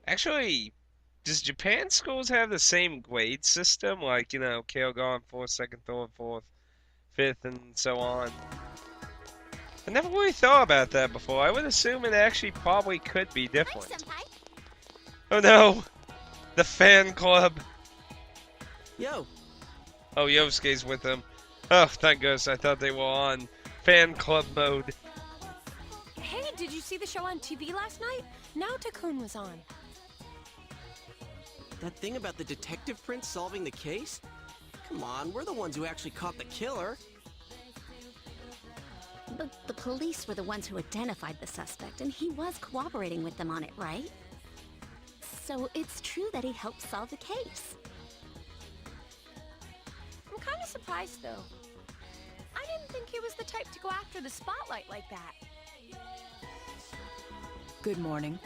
Actually, does Japan schools have the same grade system? Like, Kyogan, fourth, second, third, fourth, fifth, and so on? I never really thought about that before. I would assume it actually probably could be Hi, different. Senpai. Oh no! The fan club! Yo, Oh, Yosuke's with them. Oh, thank goodness, I thought they were on fan club mode. Hey, did you see the show on TV last night? Naota-kun was on. that thing about the detective prince solving the case? Come on, we're the ones who actually caught the killer. But the police were the ones who identified the suspect, and he was cooperating with them on it, right? So it's true that he helped solve the case. I'm kind of surprised, though. I didn't think he was the type to go after the spotlight like that. Good morning.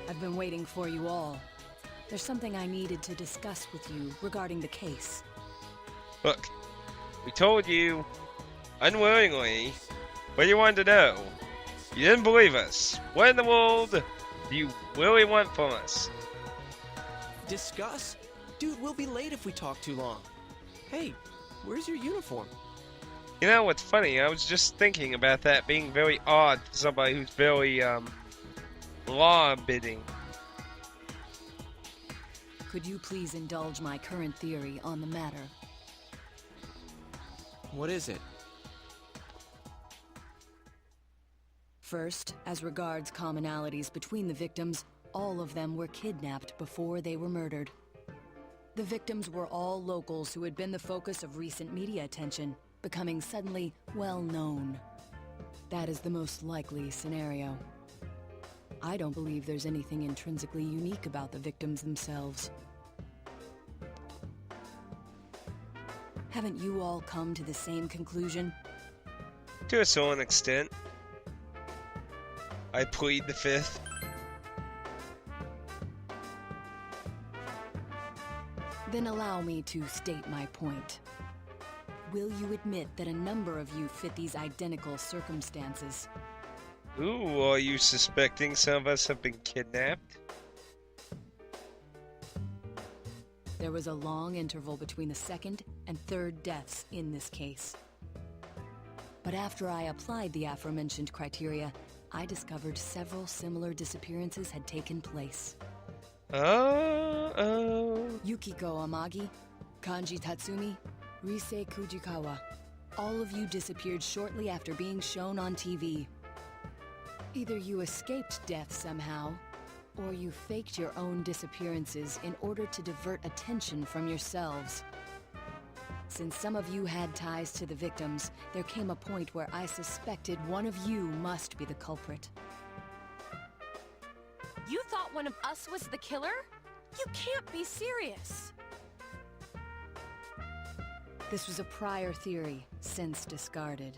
I've been waiting for you all. There's something I needed to discuss with you regarding the case. Look, we told you, unwillingly, what you wanted to know. You didn't believe us. What in the world do you really want from us? Discuss? Dude, we'll be late if we talk too long. Hey, where's your uniform? You know what's funny? I was just thinking about that being very odd for somebody who's very, law-abiding. Could you please indulge my current theory on the matter? What is it? First, as regards commonalities between the victims, all of them were kidnapped before they were murdered. The victims were all locals who had been the focus of recent media attention, becoming suddenly well-known. That is the most likely scenario. I don't believe there's anything intrinsically unique about the victims themselves. Haven't you all come to the same conclusion? To a certain extent. I plead the fifth. Then allow me to state my point. Will you admit that a number of you fit these identical circumstances? Ooh, are you suspecting some of us have been kidnapped? There was a long interval between the second and third deaths in this case. But after I applied the aforementioned criteria, I discovered several similar disappearances had taken place. Yukiko Amagi, Kanji Tatsumi, Rise Kujikawa. All of you disappeared shortly after being shown on TV. Either you escaped death somehow, or you faked your own disappearances in order to divert attention from yourselves. Since some of you had ties to the victims, there came a point where I suspected one of you must be the culprit. You thought one of us was the killer? You can't be serious. This was a prior theory, since discarded.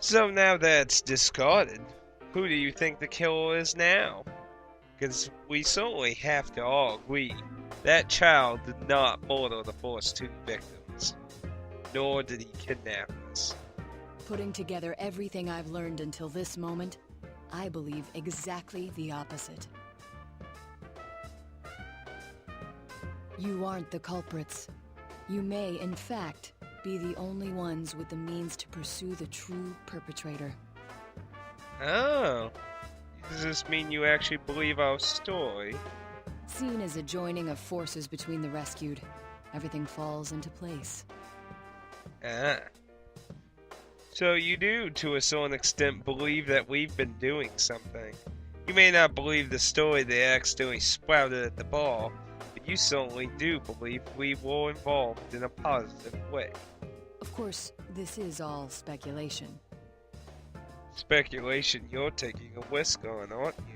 So now that's discarded, who do you think the killer is now? Because we certainly have to all agree that child did not murder the first two victims, nor did he kidnap us. Putting together everything I've learned until this moment, I believe exactly the opposite. You aren't the culprits. You may, in fact, be the only ones with the means to pursue the true perpetrator. Oh, does this mean you actually believe our story? Seen as a joining of forces between the rescued, everything falls into place. Ah. So you do, to a certain extent, believe that we've been doing something. You may not believe the story they accidentally sprouted at the ball, but you certainly do believe we were involved in a positive way. Of course, this is all speculation. Speculation you're taking a risk on, aren't you?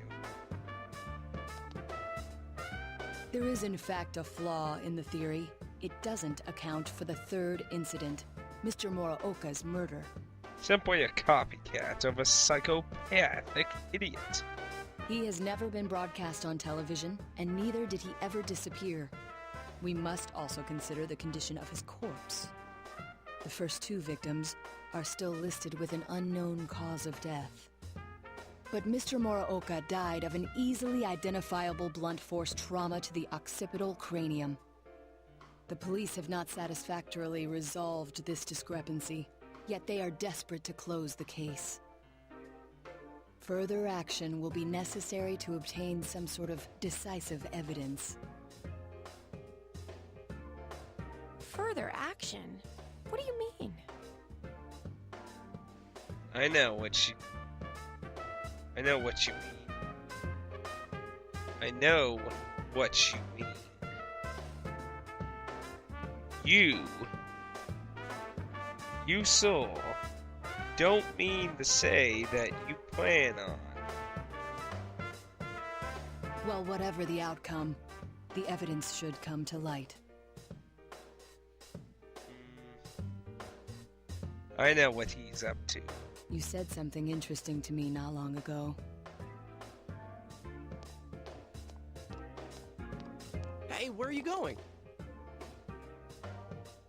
There is in fact a flaw in the theory. It doesn't account for the third incident, Mr. Muraoka's murder. Simply a copycat of a psychopathic idiot. He has never been broadcast on television, and neither did he ever disappear. We must also consider the condition of his corpse. The The first 2 victims are still listed with an unknown cause of death. But Mr. Muraoka died of an easily identifiable blunt force trauma to the occipital cranium. The police have not satisfactorily resolved this discrepancy, yet they are desperate to close the case. Further action will be necessary to obtain some sort of decisive evidence. Further action? What do you mean? I know what you mean. I know what you mean. You saw, don't mean to say that you plan on. Well, whatever the outcome, the evidence should come to light. I know what he's up to. You said something interesting to me not long ago. Hey, where are you going?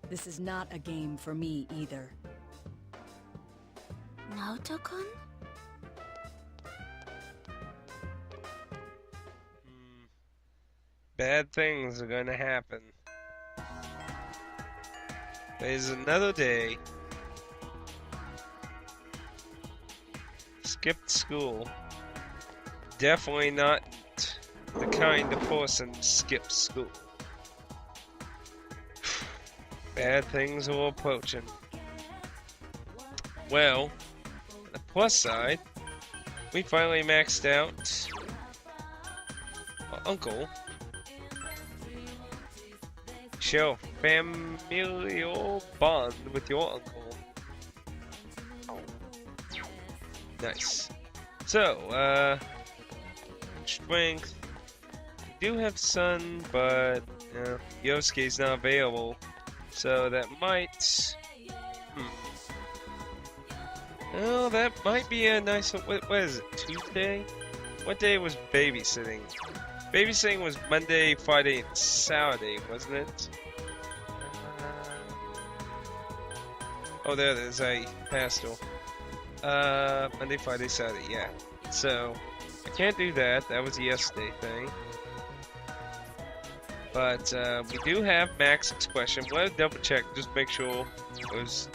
This is not a game for me either. Naoto-kun? Bad things are gonna happen. There's another day. Skipped school. Definitely not the kind of person who skips school. Bad things are approaching. Well, on the plus side, we finally maxed out our uncle. Show familial bond with your uncle. Nice. So, strength. We do have sun, but Yosuke's not available. So that might... Oh, that might be a nice... What is it? Tuesday? What day was babysitting? Babysitting was Monday, Friday, and Saturday, wasn't it? Oh, there it is. I passed it. Monday, Friday, Saturday, yeah. So, I can't do that. That was a yesterday thing. But, we do have Max Expression. We'll double check, just make sure it was...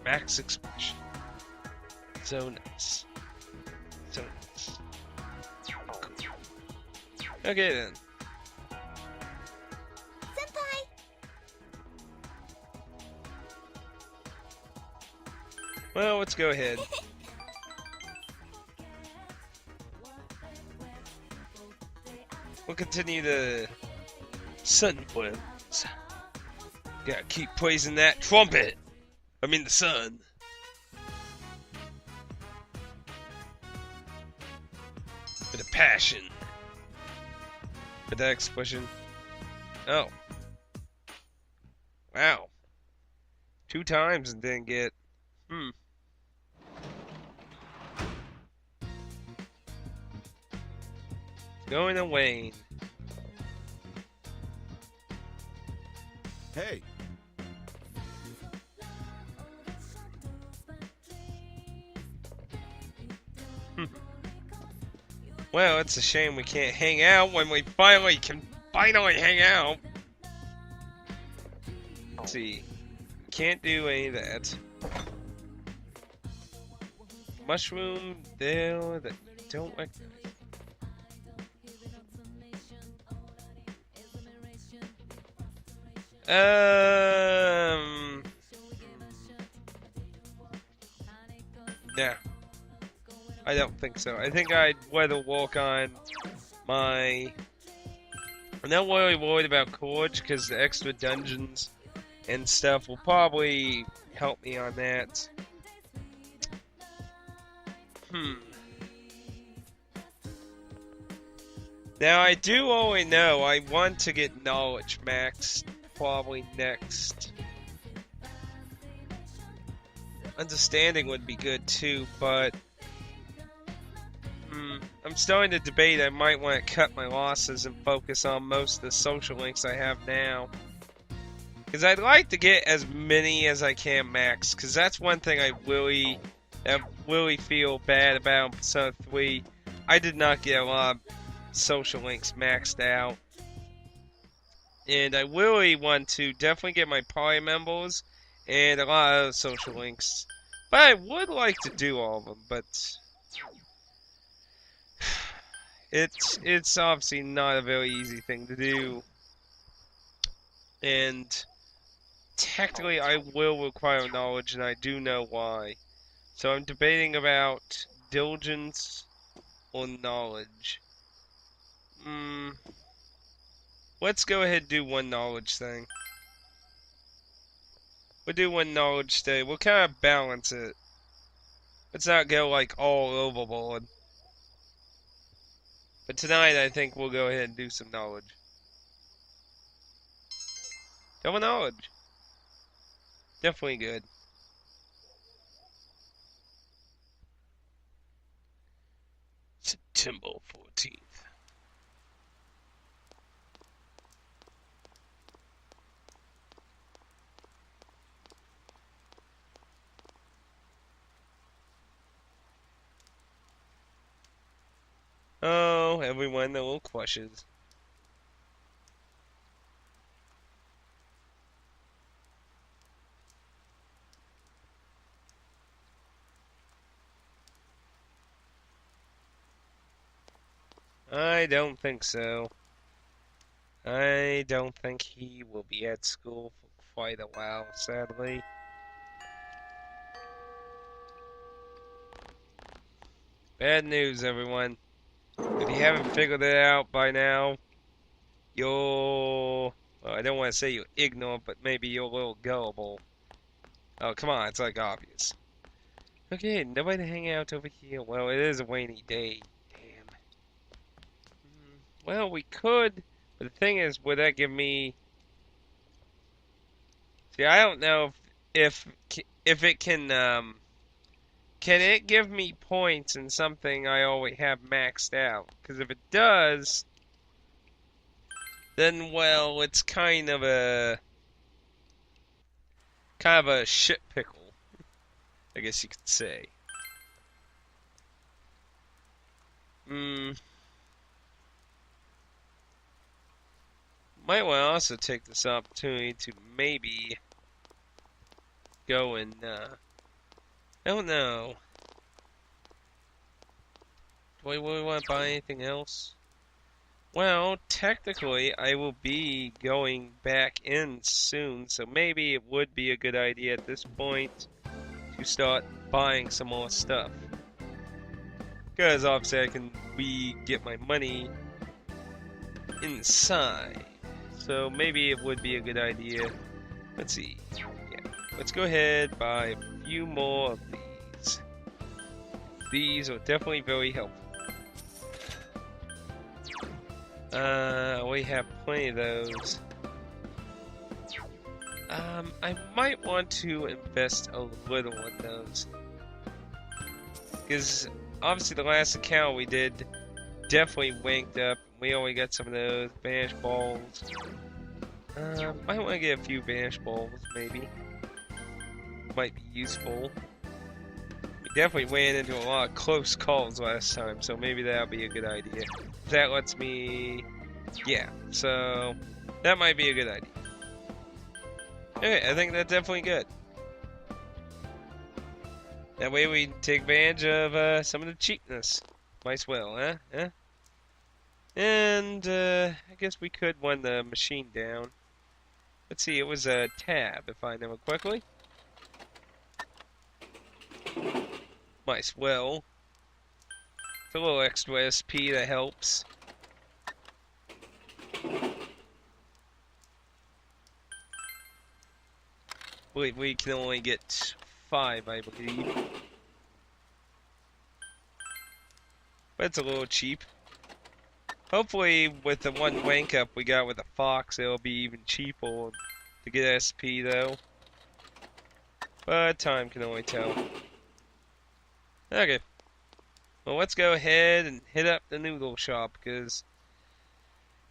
Max Expression. So nice. So nice. Okay then. Senpai! Well, let's go ahead. We'll continue the sun worms. Gotta keep praising that trumpet. I mean the sun. With a passion. With that expression. Oh. Wow. 2 times and didn't get. Going to wane. Hey. Well, it's a shame we can't hang out when we finally can hang out. Let's see. Can't do any of that. Mushroom there that don't like. Yeah. I don't think so. I think I'd rather walk on my... I'm not really worried about Courage, because the extra dungeons and stuff will probably help me on that. Now, I do only know I want to get Knowledge maxed probably next. Understanding would be good too, but I'm starting to debate I might want to cut my losses and focus on most of the social links I have now. Because I'd like to get as many as I can max. Because that's one thing I really feel bad about Persona 3. I did not get a lot of social links maxed out. And I really want to definitely get my party members and a lot of social links. But I would like to do all of them, but it's obviously not a very easy thing to do. And technically I will require knowledge, and I do know why. So I'm debating about diligence or knowledge. Let's go ahead and do one knowledge thing. We'll do one knowledge thing. We'll kind of balance it. Let's not go like all overboard. But tonight I think we'll go ahead and do some knowledge. Double knowledge. Definitely good. September 14th. Oh, everyone, the little crushes. I don't think so. I don't think he will be at school for quite a while, sadly. Bad news, everyone. If you haven't figured it out by now, you're... well, I don't want to say you're ignorant, but maybe you're a little gullible. Oh, come on, it's like obvious. Okay, nobody to hang out over here. Well, it is a rainy day. Damn. Well, we could, but the thing is, would that give me... See, I don't know if it can it give me points in something I already have maxed out? Because if it does, then, well, it's kind of a shit pickle, I guess you could say. Might want to also take this opportunity to maybe go and, I don't know. Do I really want to buy anything else? Well, technically, I will be going back in soon, so maybe it would be a good idea at this point to start buying some more stuff. Because obviously I can get my money inside. So maybe it would be a good idea. Let's see. Yeah. Let's go ahead buy a few more of these. These are definitely very helpful. We have plenty of those. I might want to invest a little in those. Because obviously the last account we did definitely wanked up. We only got some of those vanish balls. Might want to get a few vanish balls, maybe. Might be useful. We definitely ran into a lot of close calls last time, so maybe that'll be a good idea. That lets me... yeah, so that might be a good idea. Okay, I think that's definitely good. That way we take advantage of some of the cheapness. Might as well, huh? And I guess we could run the machine down. Let's see, it was a tab, if I remember correctly. Might as well. It's a little extra SP that helps. We can only get 5, I believe. But it's a little cheap. Hopefully, with the one wank up we got with the Fox, it'll be even cheaper to get SP, though. But time can only tell. Okay. Well, let's go ahead and hit up the noodle shop, because...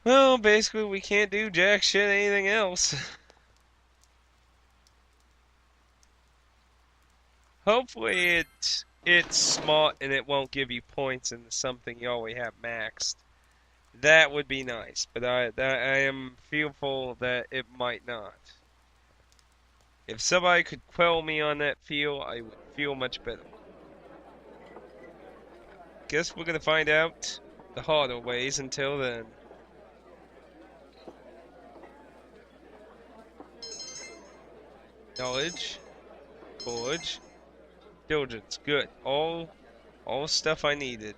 well, basically, we can't do jack shit anything else. Hopefully it's smart and it won't give you points into something you already have maxed. That would be nice, but I am fearful that it might not. If somebody could quell me on that feel, I would feel much better. Guess we're gonna find out the harder ways until then. Knowledge, forge, diligence. Good. All stuff I needed.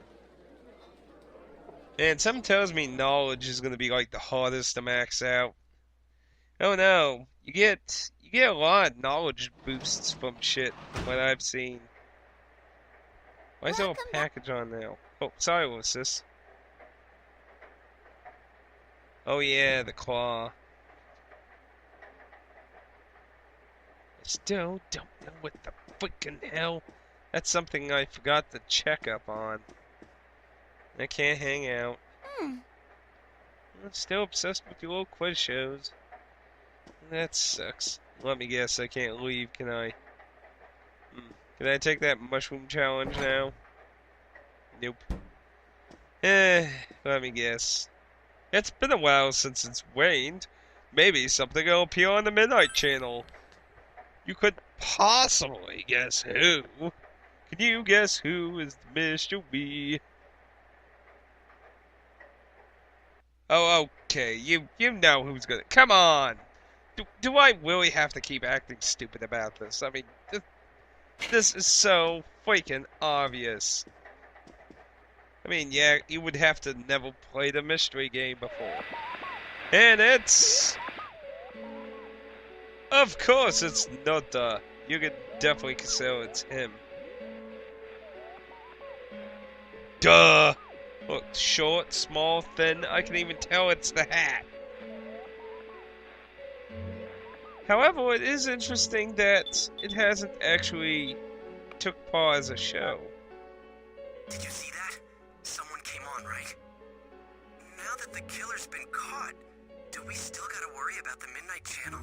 And something tells me knowledge is gonna be like the hardest to max out. Oh no, you get a lot of knowledge boosts from shit from what I've seen. Why is there a Welcome back. package on now? Oh, sorry, what's this? Oh yeah, the claw. I still don't know what the freaking hell. That's something I forgot to check up on. I can't hang out. I'm still obsessed with your little quiz shows. That sucks. Let me guess, I can't leave, can I? Can I take that mushroom challenge now? Nope. Let me guess. It's been a while since it's rained. Maybe something will appear on the Midnight Channel. You could possibly guess who. Can you guess who is Mr. B? Oh, okay. You know who's gonna. Come on! Do I really have to keep acting stupid about this? I mean, this is so freaking obvious. I mean, yeah, you would have to never play the mystery game before. And it's... Of course it's Nota. You could definitely consider it's him. Duh! Look, short, small, thin, I can even tell it's the hat. However, it is interesting that it hasn't actually took part as a show. Did you see that? Someone came on, right? Now that the killer's been caught, do we still gotta worry about the Midnight Channel?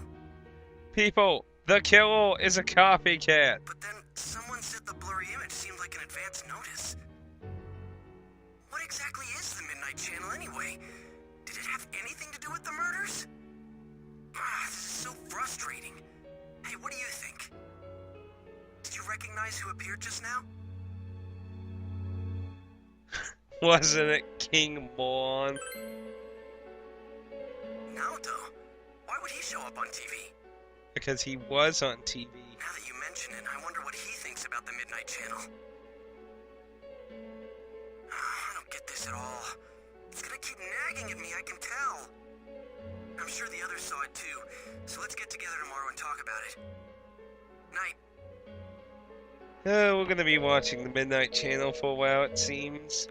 People, the killer is a copycat. But then someone said the blurry image seemed like an advance notice. What exactly is the Midnight Channel anyway? Did it have anything to do with the murders? This is so frustrating. Hey, what do you think? Did you recognize who appeared just now? Wasn't it King Moron? Naoto? Why would he show up on TV? Because he was on TV. Now that you mention it, I wonder what he thinks about the Midnight Channel. I don't get this at all. It's gonna keep nagging at me, I can tell. I'm sure the others saw it too, so let's get together tomorrow and talk about it. Night. We're gonna be watching the Midnight Channel for a while, it seems.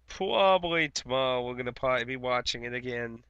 Probably tomorrow we're gonna probably be watching it again.